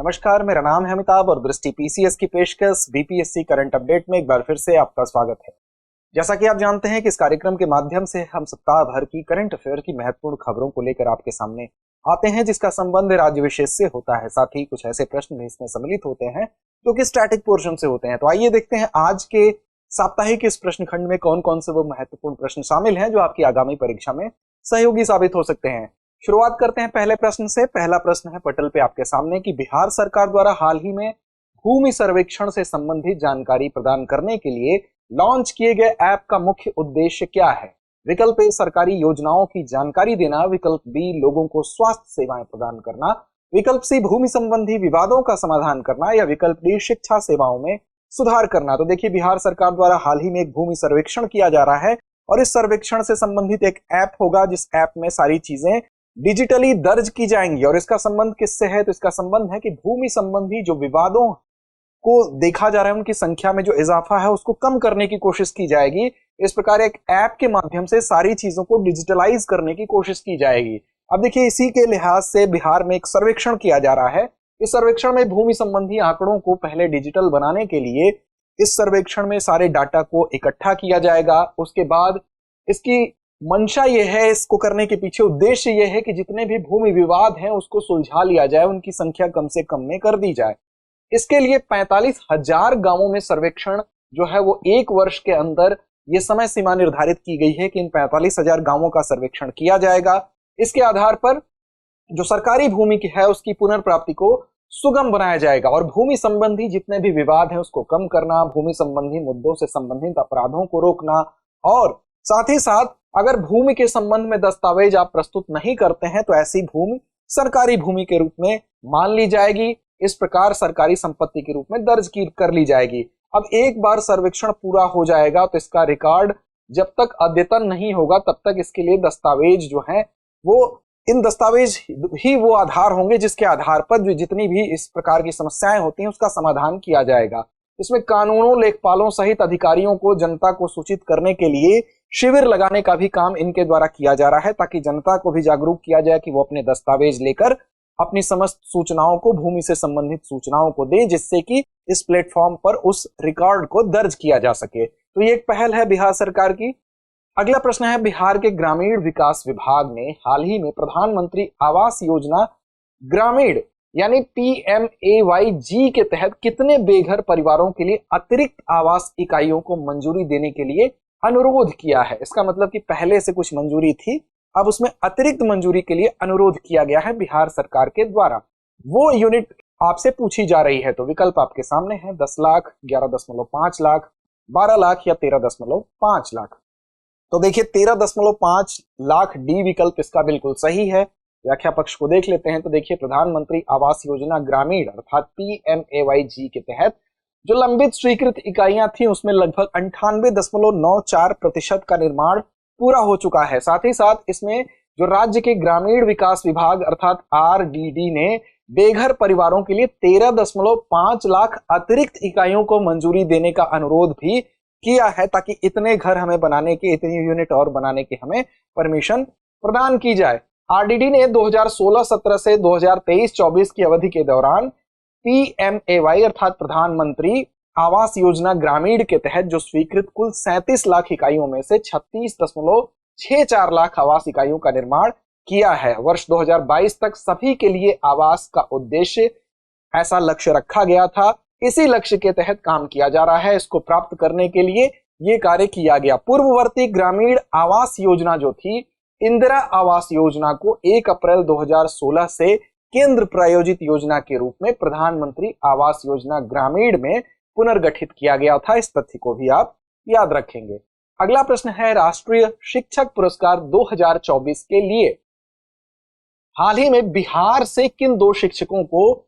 नमस्कार, मेरा नाम है अमिताभ और दृष्टि पीसीएस की पेशकश बीपीएससी करंट अपडेट में एक बार फिर से आपका स्वागत है। जैसा कि आप जानते हैं कि इस कार्यक्रम के माध्यम से हम सप्ताह भर की करंट अफेयर की महत्वपूर्ण खबरों को लेकर आपके सामने आते हैं, जिसका संबंध राज्य विशेष से होता है। साथ ही कुछ ऐसे प्रश्न भी इसमें सम्मिलित होते हैं जो कि स्टैटिक पोर्शन से होते हैं। तो आइए देखते हैं आज के साप्ताहिक इस प्रश्न खंड में कौन कौन से वो महत्वपूर्ण प्रश्न शामिल हैं जो आपकी आगामी परीक्षा में सहयोगी साबित हो सकते हैं। शुरुआत करते हैं पहले प्रश्न से। पहला प्रश्न है पटल पे आपके सामने कि बिहार सरकार द्वारा हाल ही में भूमि सर्वेक्षण से संबंधित जानकारी प्रदान करने के लिए लॉन्च किए गए ऐप का मुख्य उद्देश्य क्या है। विकल्प ए सरकारी योजनाओं की जानकारी देना, विकल्प बी लोगों को स्वास्थ्य सेवाएं प्रदान करना, विकल्प सी भूमि संबंधी विवादों का समाधान करना या विकल्प डी शिक्षा सेवाओं में सुधार करना। तो देखिए, बिहार सरकार द्वारा हाल ही में एक भूमि सर्वेक्षण किया जा रहा है और इस सर्वेक्षण से संबंधित एक ऐप होगा जिस ऐप में सारी चीजें डिजिटली दर्ज की जाएंगी। और इसका संबंध किससे है? तो इसका संबंध है कि भूमि संबंधी जो विवादों को देखा जा रहा है उनकी संख्या में जो इजाफा है उसको कम करने की कोशिश की जाएगी। इस प्रकार एक ऐप के माध्यम से सारी चीजों को डिजिटलाइज करने की कोशिश की जाएगी। अब देखिए, इसी के लिहाज से बिहार में एक सर्वेक्षण किया जा रहा है। इस सर्वेक्षण में भूमि संबंधी आंकड़ों को पहले डिजिटल बनाने के लिए इस सर्वेक्षण में सारे डाटा को इकट्ठा किया जाएगा। उसके बाद इसकी मंशा यह है, इसको करने के पीछे उद्देश्य यह है कि जितने भी भूमि विवाद हैं उसको सुलझा लिया जाए, उनकी संख्या कम से कम में कर दी जाए। इसके लिए 45,000 गांवों में सर्वेक्षण जो है वो एक वर्ष के अंदर ये समय सीमा निर्धारित की गई है कि इन 45,000 गांवों का सर्वेक्षण किया जाएगा। इसके आधार पर जो सरकारी भूमि की है उसकी पुनर्प्राप्ति को सुगम बनाया जाएगा और भूमि संबंधी जितने भी विवाद हैं उसको कम करना, भूमि संबंधी मुद्दों से संबंधित अपराधों को रोकना और साथ ही साथ अगर भूमि के संबंध में दस्तावेज आप प्रस्तुत नहीं करते हैं तो ऐसी भूमि सरकारी भूमि के रूप में मान ली जाएगी। इस प्रकार सरकारी संपत्ति के रूप में दर्ज कर ली जाएगी। अब एक बार सर्वेक्षण पूरा हो जाएगा तो इसका रिकॉर्ड जब तक अद्यतन नहीं होगा तब तक इसके लिए दस्तावेज जो हैं वो इन दस्तावेज ही वो आधार होंगे जिसके आधार पर जो जितनी भी इस प्रकार की समस्याएं होती हैं उसका समाधान किया जाएगा। इसमें कानूनों, लेखपालों सहित अधिकारियों को जनता को सूचित करने के लिए शिविर लगाने का भी काम इनके द्वारा किया जा रहा है ताकि जनता को भी जागरूक किया जाए कि वो अपने दस्तावेज लेकर अपनी समस्त सूचनाओं को, भूमि से संबंधित सूचनाओं को दे, जिससे कि इस प्लेटफॉर्म पर उस रिकॉर्ड को दर्ज किया जा सके। तो ये एक पहल है बिहार सरकार की। अगला प्रश्न है, बिहार के ग्रामीण विकास विभाग ने हाल ही में प्रधानमंत्री आवास योजना ग्रामीण यानी PMAYG के तहत कितने बेघर परिवारों के लिए अतिरिक्त आवास इकाइयों को मंजूरी देने के लिए अनुरोध किया है। इसका मतलब कि पहले से कुछ मंजूरी थी, अब उसमें अतिरिक्त मंजूरी के लिए अनुरोध किया गया है बिहार सरकार के द्वारा। वो यूनिट आपसे पूछी जा रही है। तो विकल्प आपके सामने है, 10 लाख, 11.5 लाख, 12 लाख या 13.5 लाख। तो देखिए, 13.5 लाख डी विकल्प इसका बिल्कुल सही है। व्याख्या पक्ष को देख लेते हैं। तो देखिए, प्रधानमंत्री आवास योजना ग्रामीण अर्थात PMAYG के तहत जो लंबित स्वीकृत इकाइयां थी उसमें लगभग 98.94% का निर्माण पूरा हो चुका है। साथ ही साथ इसमें जो राज्य के ग्रामीण विकास विभाग अर्थात RDD ने बेघर परिवारों के लिए 13.5 लाख अतिरिक्त इकाइयों को मंजूरी देने का अनुरोध भी किया है ताकि इतने घर हमें बनाने के, इतनी यूनिट और बनाने की हमें परमिशन प्रदान की जाए। RDD ने 2016-17 से 2023-24 की अवधि के दौरान PMAY अर्थात प्रधानमंत्री आवास योजना ग्रामीण के तहत जो स्वीकृत कुल 37 लाख इकाइयों में से 36.64 लाख आवास इकाइयों का निर्माण किया है। वर्ष 2022 तक सभी के लिए आवास का उद्देश्य ऐसा लक्ष्य रखा गया था। इसी लक्ष्य के तहत काम किया जा रहा है। इसको प्राप्त करने के लिए ये कार्य किया गया। पूर्ववर्ती ग्रामीण आवास योजना जो थी, इंदिरा आवास योजना को 1 अप्रैल 2016 से केंद्र प्रायोजित योजना के रूप में प्रधानमंत्री आवास योजना ग्रामीण में पुनर्गठित किया गया था। इस तथ्य को भी आप याद रखेंगे। अगला प्रश्न है, राष्ट्रीय शिक्षक पुरस्कार 2024 के लिए हाल ही में बिहार से किन 2 शिक्षकों को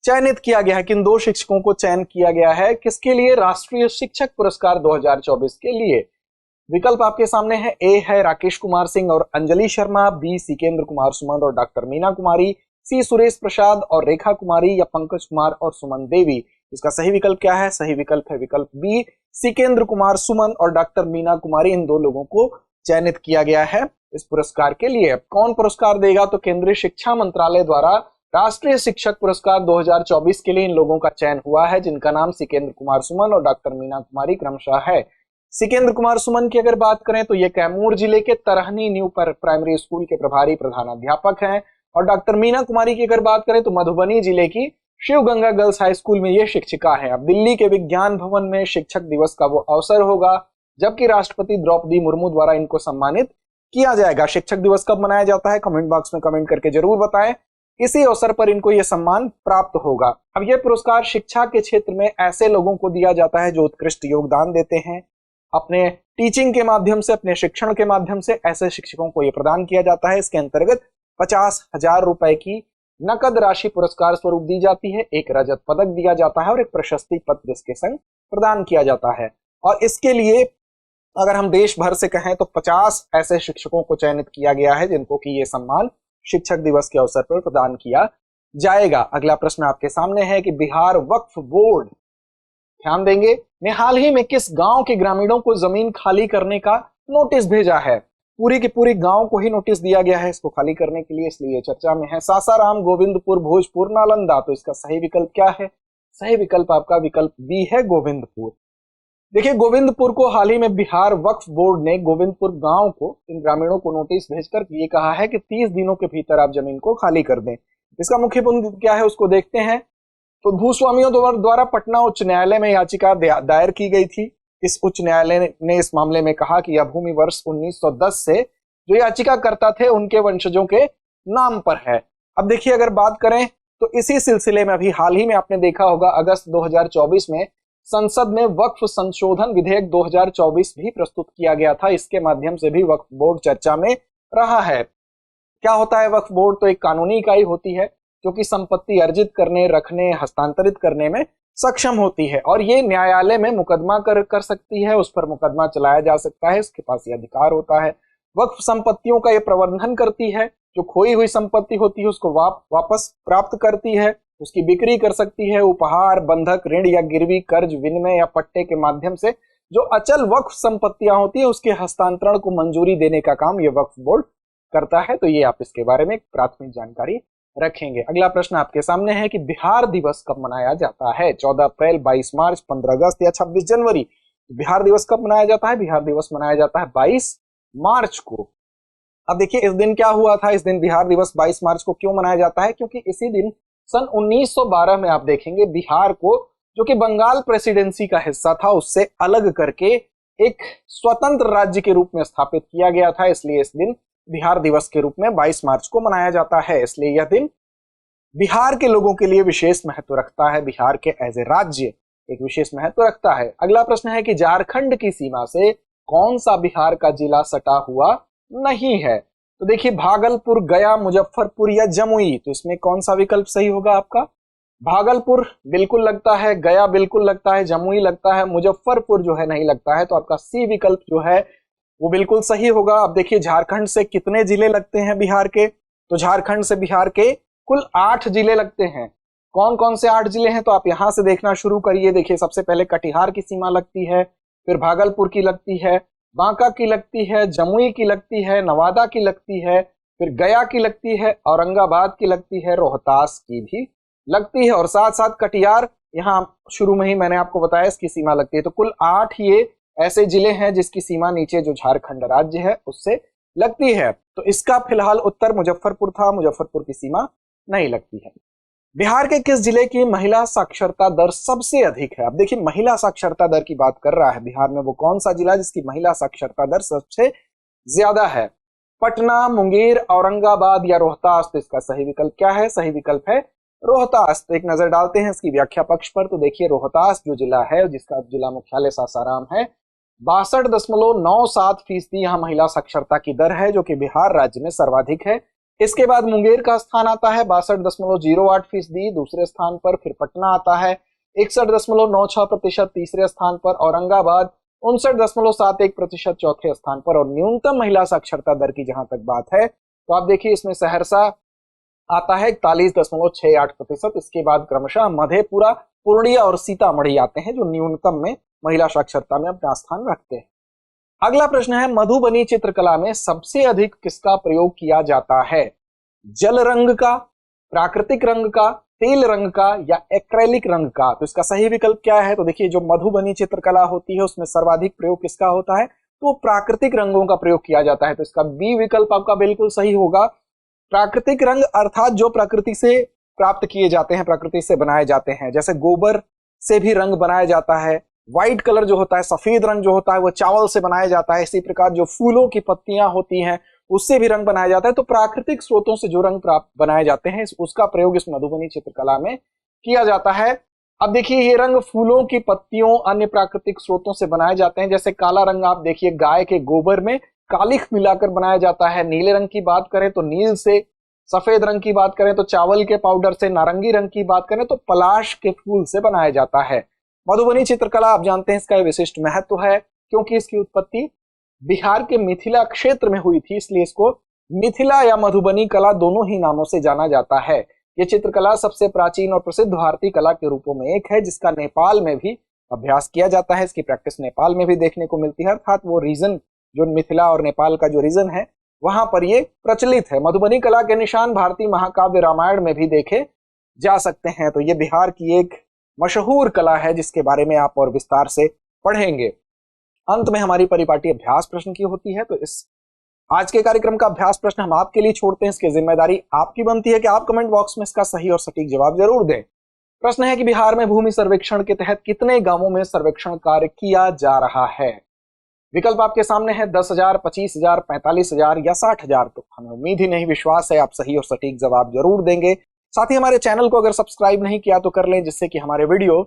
चयनित किया गया है? किन 2 शिक्षकों को चयन किया गया है? किसके लिए? राष्ट्रीय शिक्षक पुरस्कार 2024 के लिए। विकल्प आपके सामने है। ए है राकेश कुमार सिंह और अंजलि शर्मा, बी सिकेंद्र कुमार सुमन और डॉक्टर मीना कुमारी, सी सुरेश प्रसाद और रेखा कुमारी या पंकज कुमार और सुमन देवी। इसका सही विकल्प क्या है? सही विकल्प है विकल्प बी, सिकेंद्र कुमार सुमन और डॉक्टर मीना कुमारी। इन 2 लोगों को चयनित किया गया है इस पुरस्कार के लिए। कौन पुरस्कार देगा? तो केंद्रीय शिक्षा मंत्रालय द्वारा राष्ट्रीय शिक्षक पुरस्कार 2024 के लिए इन लोगों का चयन हुआ है, जिनका नाम सिकेंद्र कुमार सुमन और डॉक्टर मीना कुमारी क्रमशः है। सिकेंद्र कुमार सुमन की अगर बात करें तो ये कैमूर जिले के तरहनी न्यू प्राइमरी स्कूल के प्रभारी प्रधानाध्यापक हैं, और डॉक्टर मीना कुमारी की अगर बात करें तो मधुबनी जिले की Shiv Ganga girls high school में ये शिक्षिका है। अब दिल्ली के विज्ञान भवन में शिक्षक दिवस का वो अवसर होगा जबकि राष्ट्रपति द्रौपदी मुर्मू द्वारा इनको सम्मानित किया जाएगा। शिक्षक दिवस कब मनाया जाता है कमेंट बॉक्स में कमेंट करके जरूर बताएं। इसी अवसर पर इनको यह सम्मान प्राप्त होगा। अब यह पुरस्कार शिक्षा के क्षेत्र में ऐसे लोगों को दिया जाता है जो उत्कृष्ट योगदान देते हैं अपने टीचिंग के माध्यम से, अपने शिक्षण के माध्यम से। ऐसे शिक्षकों को यह प्रदान किया जाता है। इसके अंतर्गत 50,000 रुपए की नकद राशि पुरस्कार स्वरूप दी जाती है, एक रजत पदक दिया जाता है और एक प्रशस्ति पत्र इसके संग प्रदान किया जाता है। और इसके लिए अगर हम देश भर से कहें तो 50 ऐसे शिक्षकों को चयनित किया गया है जिनको कि ये सम्मान शिक्षक दिवस के अवसर पर प्रदान किया जाएगा। अगला प्रश्न आपके सामने है कि बिहार वक्फ बोर्ड, ध्यान देंगे, ने हाल ही में किस गांव के ग्रामीणों को जमीन खाली करने का नोटिस भेजा है। पूरी की पूरी गांव को ही नोटिस दिया गया है इसको खाली करने के लिए, इसलिए चर्चा में है। सासाराम, गोविंदपुर, भोजपुर, नालंदा। तो इसका सही विकल्प क्या है? सही विकल्प आपका विकल्प बी है, गोविंदपुर। देखिए, गोविंदपुर को हाल ही में बिहार वक्फ बोर्ड ने गोविंदपुर गांव को, इन ग्रामीणों को नोटिस भेजकर ये कहा है कि 30 दिनों के भीतर आप जमीन को खाली कर दें। इसका मुख्य बिंदु क्या है उसको देखते हैं। तो भूस्वामियों द्वारा पटना उच्च न्यायालय में याचिका दायर की गई थी। इस उच्च न्यायालय ने इस मामले में कहा कि यह भूमि वर्ष 1910 से जो याचिका करता थे उनके वंशजों के नाम पर है। अब देखिए, अगर बात करें तो इसी सिलसिले में अभी हाल ही में आपने देखा होगा अगस्त 2024 में संसद में वक्फ संशोधन विधेयक 2024 भी प्रस्तुत किया गया था। इसके माध्यम से भी वक्फ बोर्ड चर्चा में रहा है। क्या होता है वक्फ बोर्ड? तो एक कानूनी इकाई होती है जो कि संपत्ति अर्जित करने, रखने, हस्तांतरित करने में सक्षम होती है और ये न्यायालय में मुकदमा कर सकती है, उस पर मुकदमा चलाया जा सकता है, इसके पास ये अधिकार होता है। वक्फ संपत्तियों का ये प्रबंधन करती है, जो खोई हुई संपत्ति होती है उसको वापस प्राप्त करती है, उसकी बिक्री कर सकती है। उपहार, बंधक, ऋण या गिरवी, कर्ज, विनिमय या पट्टे के माध्यम से जो अचल वक्फ संपत्तियां होती है उसके हस्तांतरण को मंजूरी देने का काम ये वक्फ बोर्ड करता है। तो ये आप इसके बारे में प्राथमिक जानकारी रखेंगे। अगला प्रश्न आपके सामने है कि बिहार दिवस कब मनाया जाता है? 14 अप्रैल, 22 मार्च, 15 अगस्त या 26 जनवरी। बिहार दिवस कब मनाया जाता है? बिहार दिवस मनाया जाता है 22 मार्च को। अब देखिए, इस दिन क्या हुआ था? इस दिन बिहार दिवस 22 मार्च को क्यों मनाया जाता है? क्योंकि इसी दिन सन 1912 में आप देखेंगे बिहार को, जो कि बंगाल प्रेसिडेंसी का हिस्सा था, उससे अलग करके एक स्वतंत्र राज्य के रूप में स्थापित किया गया था। इसलिए इस दिन बिहार दिवस के रूप में 22 मार्च को मनाया जाता है। इसलिए यह दिन बिहार के लोगों के लिए विशेष महत्व रखता है। बिहार के एज ए राज्य एक विशेष महत्व रखता है। अगला प्रश्न है कि झारखंड की सीमा से कौन सा बिहार का जिला सटा हुआ नहीं है? तो देखिए, भागलपुर, गया, मुजफ्फरपुर या जमुई। तो इसमें कौन सा विकल्प सही होगा आपका? भागलपुर बिल्कुल लगता है, गया बिल्कुल लगता है, जमुई लगता है, मुजफ्फरपुर जो है नहीं लगता है। तो आपका सी विकल्प जो है वो बिल्कुल सही होगा। अब देखिए, झारखंड से कितने जिले लगते हैं बिहार के? तो झारखंड से बिहार के कुल 8 जिले लगते हैं। कौन कौन से 8 जिले हैं? तो आप यहां से देखना शुरू करिए। देखिए, सबसे पहले कटिहार की सीमा लगती है, फिर भागलपुर की लगती है, बांका की लगती है, जमुई की लगती है, नवादा की लगती है, फिर गया की लगती है, औरंगाबाद की लगती है, रोहतास की भी लगती है और साथ साथ कटिहार यहाँ शुरू में ही मैंने आपको बताया इसकी सीमा लगती है। तो कुल 8 ये ऐसे जिले हैं जिसकी सीमा नीचे जो झारखंड राज्य है उससे लगती है। तो इसका फिलहाल उत्तर मुजफ्फरपुर था, मुजफ्फरपुर की सीमा नहीं लगती है। बिहार के किस जिले की महिला साक्षरता दर सबसे अधिक है? अब देखिए, महिला साक्षरता दर की बात कर रहा है बिहार में, वो कौन सा जिला जिसकी महिला साक्षरता दर सबसे ज्यादा है? पटना, मुंगेर, औरंगाबाद या रोहतास। तो इसका सही विकल्प क्या है? सही विकल्प है रोहतास। तो एक नजर डालते हैं इसकी व्याख्या पक्ष पर। तो देखिए, रोहतास जो जिला है, जिसका जिला मुख्यालय सासाराम है, 62.97% यहाँ महिला साक्षरता की दर है, जो कि बिहार राज्य में सर्वाधिक है। इसके बाद मुंगेर का स्थान आता है 62.08%, दूसरे स्थान पर। फिर पटना आता है 61.96% तीसरे स्थान पर। औरंगाबाद 59.71% चौथे स्थान पर। और न्यूनतम महिला साक्षरता दर की जहां तक बात है तो आप देखिए, इसमें सहरसा आता है 41.68%। इसके बाद क्रमशः मधेपुरा, पूर्णिया और सीतामढ़ी आते हैं जो न्यूनतम में महिला साक्षरता में अपना स्थान रखते हैं। अगला प्रश्न है, मधुबनी चित्रकला में सबसे अधिक किसका प्रयोग किया जाता है? जल रंग का, प्राकृतिक रंग का, तेल रंग का या एक्रेलिक रंग का? तो इसका सही विकल्प क्या है? तो देखिए, जो मधुबनी चित्रकला होती है उसमें सर्वाधिक प्रयोग किसका होता है? तो प्राकृतिक रंगों का प्रयोग किया जाता है। तो इसका बी विकल्प आपका बिल्कुल सही होगा। प्राकृतिक रंग अर्थात जो प्रकृति से प्राप्त किए जाते हैं, प्रकृति से बनाए जाते हैं। जैसे गोबर से भी रंग बनाया जाता है, व्हाइट कलर जो होता है, सफेद रंग जो होता है वो चावल से बनाया जाता है। इसी प्रकार जो फूलों की पत्तियां होती हैं उससे भी रंग बनाया जाता है। तो प्राकृतिक स्रोतों से जो रंग प्राप्त बनाए जाते हैं उसका प्रयोग इस मधुबनी चित्रकला में किया जाता है। अब देखिए, ये रंग फूलों की पत्तियों, अन्य प्राकृतिक स्रोतों से बनाए जाते हैं। जैसे काला रंग आप देखिए, गाय के गोबर में कालिख मिलाकर बनाया जाता है। नीले रंग की बात करें तो नील से, सफेद रंग की बात करें तो चावल के पाउडर से, नारंगी रंग की बात करें तो पलाश के फूल से बनाया जाता है। मधुबनी चित्रकला आप जानते हैं इसका विशिष्ट महत्व है, क्योंकि इसकी उत्पत्ति बिहार के मिथिला क्षेत्र में हुई थी, इसलिए इसको मिथिला या मधुबनी कला दोनों ही नामों से जाना जाता है। ये चित्रकला सबसे प्राचीन और प्रसिद्ध भारतीय कला के रूपों में एक है, जिसका नेपाल में भी अभ्यास किया जाता है। इसकी प्रैक्टिस नेपाल में भी देखने को मिलती है, अर्थात वो रीजन जो मिथिला और नेपाल का जो रीजन है वहां पर ये प्रचलित है। मधुबनी कला के निशान भारतीय महाकाव्य रामायण में भी देखे जा सकते हैं। तो ये बिहार की एक मशहूर कला है जिसके बारे में आप और विस्तार से पढ़ेंगे। अंत में हमारी परिपाटी अभ्यास प्रश्न की होती है। तो इस आज के कार्यक्रम का अभ्यास प्रश्न हम आपके लिए छोड़ते हैं। इसकी जिम्मेदारी आपकी बनती है कि आप कमेंट बॉक्स में इसका सही और सटीक जवाब जरूर दें। प्रश्न है कि बिहार में भूमि सर्वेक्षण के तहत कितने गांवों में सर्वेक्षण कार्य किया जा रहा है? विकल्प आपके सामने है 10,000, 25,000, 45,000 या 60,000। तो हमें उम्मीद ही नहीं, विश्वास है आप सही और सटीक जवाब जरूर देंगे। साथ ही हमारे चैनल को अगर सब्सक्राइब नहीं किया तो कर लें, जिससे कि हमारे वीडियो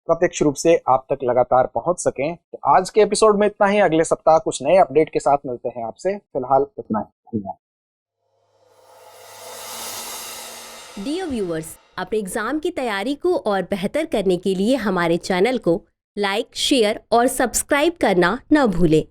प्रत्यक्ष रूप से आप तक लगातार पहुंच सकें। तो आज के एपिसोड में इतना ही। अगले सप्ताह कुछ नए अपडेट के साथ मिलते हैं आपसे। फिलहाल इतना ही। धन्यवाद। डियर व्यूअर्स, अपने एग्जाम की तैयारी को और बेहतर करने के लिए हमारे चैनल को लाइक, शेयर और सब्सक्राइब करना न भूलें।